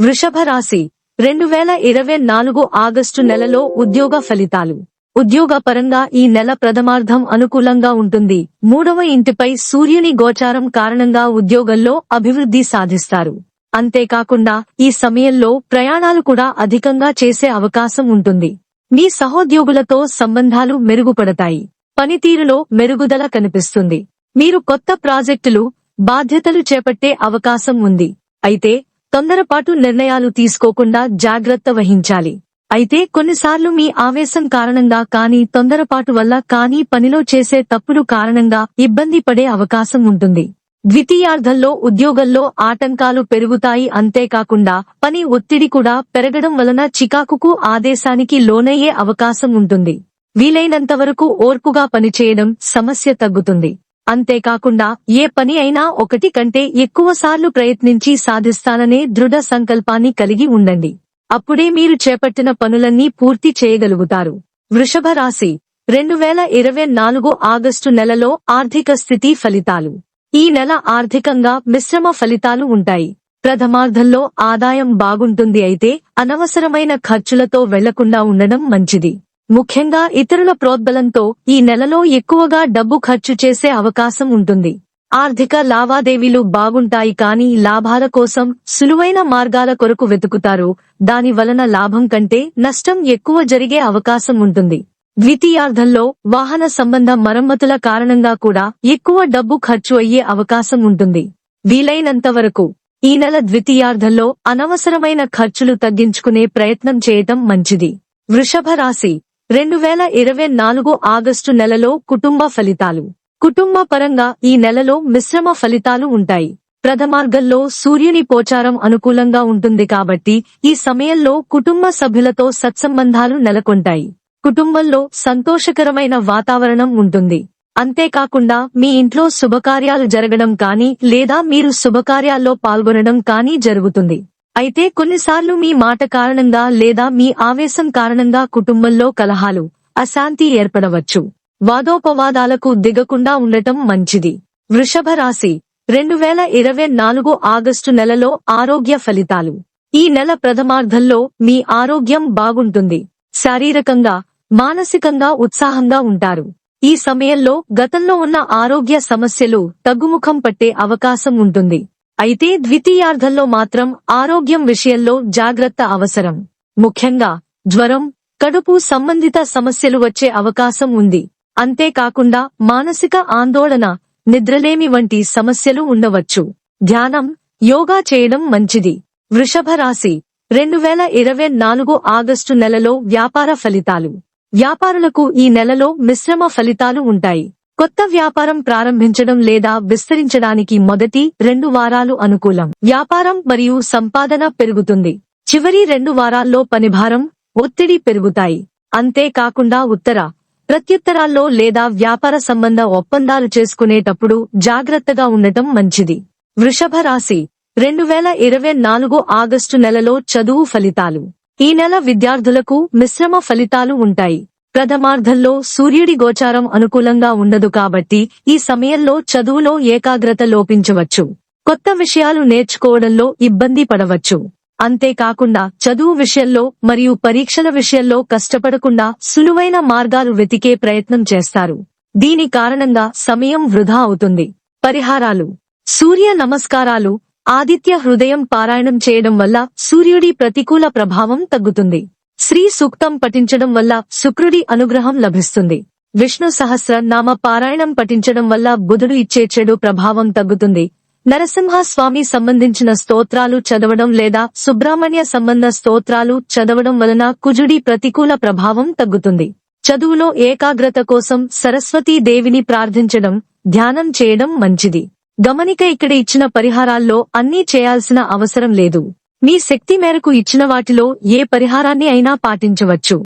వృషభ రాశి 2024 ఆగస్టు నెలలో ఉద్యోగ ఫలితాలు. ఉద్యోగ పరంగా ఈ నెల ప్రథమార్థం అనుకూలంగా ఉంటుంది. 3వ ఇంటిపై సూర్యుని గోచారం కారణంగా ఉద్యోగంలో అభివృద్ధి సాధిస్తారు. అంతేకాకుండా ఈ సమయంలో ప్రయాణాలు కూడా అధికంగా చేసే అవకాశం ఉంటుంది. మీ సహోద్యోగులతో సంబంధాలు మెరుగుపడతాయి. పనితీరులో మెరుగుదల కనిపిస్తుంది. మీరు కొత్త ప్రాజెక్టులు, బాధ్యతలు చేపట్టే అవకాశం ఉంది. అయితే తొందరపాటు నిర్ణయాలు తీసుకోకుండా జాగ్రత్త వహించాలి. అయితే కొన్నిసార్లు మీ ఆవేశం కారణంగా కానీ తొందరపాటు వల్ల కానీ పనిలో చేసే తప్పులు కారణంగా ఇబ్బంది పడే అవకాశం ఉంటుంది. ద్వితీయార్థంలో ఉద్యోగంలో ఆటంకాలు పెరుగుతాయి. అంతేకాకుండా పని ఒత్తిడి కూడా పెరగడం వలన చికాకుకు ఆదేశానికి లోనయ్యే అవకాశం ఉంటుంది. వీలైనంతవరకు ఓర్పుగా పనిచేయడం సమస్య తగ్గుతుంది. అంతేకాకుండా ఏ పని అయినా ఒకటి కంటే ఎక్కువసార్లు ప్రయత్నించి సాధిస్తాననే దృఢ సంకల్పాన్ని కలిగి ఉండండి. అప్పుడే మీరు చేపట్టిన పనులన్నీ పూర్తి చేయగలుగుతారు. వృషభ రాశి 2024 ఆగస్టు నెలలో ఆర్థిక స్థితి ఫలితాలు. ఈ నెల ఆర్థికంగా మిశ్రమ ఫలితాలు ఉంటాయి. ప్రథమార్థంలో ఆదాయం బాగుంటుంది. అయితే అనవసరమైన ఖర్చులతో వెళ్లకుండా ఉండడం మంచిది. ముఖ్యంగా ఇతరుల ప్రోద్బలంతో ఈ నెలలో ఎక్కువగా డబ్బు ఖర్చు చేసే అవకాశం ఉంటుంది. ఆర్థిక లావాదేవీలు బాగుంటాయి కానీ లాభాల కోసం సులువైన మార్గాల కొరకు వెతుకుతారు. దాని వలన లాభం కంటే నష్టం ఎక్కువ జరిగే అవకాశం ఉంటుంది. ద్వితీయార్థంలో వాహన సంబంధ మరమ్మతుల కారణంగా కూడా ఎక్కువ డబ్బు ఖర్చు అయ్యే అవకాశం ఉంటుంది. వీలైనంతవరకు ఈ నెల ద్వితీయార్థంలో అనవసరమైన ఖర్చులు తగ్గించుకునే ప్రయత్నం చేయటం మంచిది. వృషభ రాశి 2024 ఆగస్టు నెలలో కుటుంబ ఫలితాలు. కుటుంబ పరంగా ఈ నెలలో మిశ్రమ ఫలితాలు ఉంటాయి. ప్రథమార్గంలో సూర్యుని గోచారం అనుకూలంగా ఉంటుంది కాబట్టి ఈ సమయంలో కుటుంబ సభ్యులతో సత్సంబంధాలు నెలకొంటాయి. కుటుంబంలో సంతోషకరమైన వాతావరణం ఉంటుంది. అంతేకాకుండా మీ ఇంట్లో శుభకార్యాలు జరగడం కానీ లేదా మీరు శుభకార్యాల్లో పాల్గొనడం కానీ జరుగుతుంది. అయితే కొన్నిసార్లు మీ మాట కారణంగా లేదా మీ ఆవేశం కారణంగా కుటుంబంలో కలహాలు, అశాంతి ఏర్పడవచ్చు. వాదోపవాదాలకు దిగకుండా ఉండటం మంచిది. వృషభ రాశి 2024 ఆగస్టు నెలలో ఆరోగ్య ఫలితాలు. ఈ నెల ప్రథమార్థంలో మీ ఆరోగ్యం బాగుంటుంది. శారీరకంగా, మానసికంగా ఉత్సాహంగా ఉంటారు. ఈ సమయంలో గతంలో ఉన్న ఆరోగ్య సమస్యలు తగ్గుముఖం పట్టే అవకాశం ఉంటుంది. అయితే ద్వితీయార్థంలో మాత్రం ఆరోగ్యం విషయంలో జాగ్రత్త అవసరం. ముఖ్యంగా జ్వరం, కడుపు సంబంధిత సమస్యలు వచ్చే అవకాశం ఉంది. అంతేకాకుండా మానసిక ఆందోళన, నిద్రలేమి వంటి సమస్యలు ఉండవచ్చు. ధ్యానం, యోగా చేయడం మంచిది. వృషభ రాశి 2024 ఆగస్టు నెలలో వ్యాపార ఫలితాలు. వ్యాపారులకు ఈ నెలలో మిశ్రమ ఫలితాలు ఉంటాయి. కొత్త వ్యాపారం ప్రారంభించడం లేదా విస్తరించడానికి మొదటి 2 వారాలు అనుకూలం. వ్యాపారం మరియు సంపాదన పెరుగుతుంది. చివరి 2 వారాల్లో పనిభారం, ఒత్తిడి పెరుగుతాయి. అంతేకాకుండా ప్రత్యుత్తరాల్లో లేదా వ్యాపార సంబంధ ఒప్పందాలు చేసుకునేటప్పుడు జాగ్రత్తగా ఉండటం మంచిది. వృషభ రాశి 2024 ఆగస్టు నెలలో చదువు ఫలితాలు. ఈ నెల విద్యార్థులకు మిశ్రమ ఫలితాలు ఉంటాయి. ప్రథమార్థంలో సూర్యుడి గోచారం అనుకూలంగా ఉండదు కాబట్టి ఈ సమయంలో చదువులో ఏకాగ్రత లోపించవచ్చు. కొత్త విషయాలు నేర్చుకోవడంలో ఇబ్బంది పడవచ్చు. అంతేకాకుండా చదువు విషయంలో మరియు పరీక్షల విషయంలో కష్టపడకుండా సులువైన మార్గాలు వెతికే ప్రయత్నం చేస్తారు. దీని కారణంగా సమయం వృధా అవుతుంది. పరిహారాలు: సూర్య నమస్కారాలు, ఆదిత్య హృదయం పారాయణం చేయడం వల్ల సూర్యుడి ప్రతికూల ప్రభావం తగ్గుతుంది. శ్రీ సూక్తం పఠించడం వల్ల శుక్రుడి అనుగ్రహం లభిస్తుంది. విష్ణు సహస్ర నామ పారాయణం పఠించడం వల్ల బుధుడు ఇచ్చే చెడు ప్రభావం తగ్గుతుంది. నరసింహ స్వామి సంబంధించిన స్తోత్రాలు చదవడం లేదా సుబ్రహ్మణ్య సంబంధ స్తోత్రాలు చదవడం వలన కుజుడి ప్రతికూల ప్రభావం తగ్గుతుంది. చదువులో ఏకాగ్రత కోసం సరస్వతీ దేవిని ప్రార్థించడం, ధ్యానం చేయడం మంచిది. గమనిక: ఇక్కడ ఇచ్చిన పరిహారాల్లో అన్నీ చేయాల్సిన అవసరం లేదు. మీ శక్తి మేరకు ఇచ్చిన వాటిలో ఏ పరిహారాన్ని అయినా పాటించవచ్చు.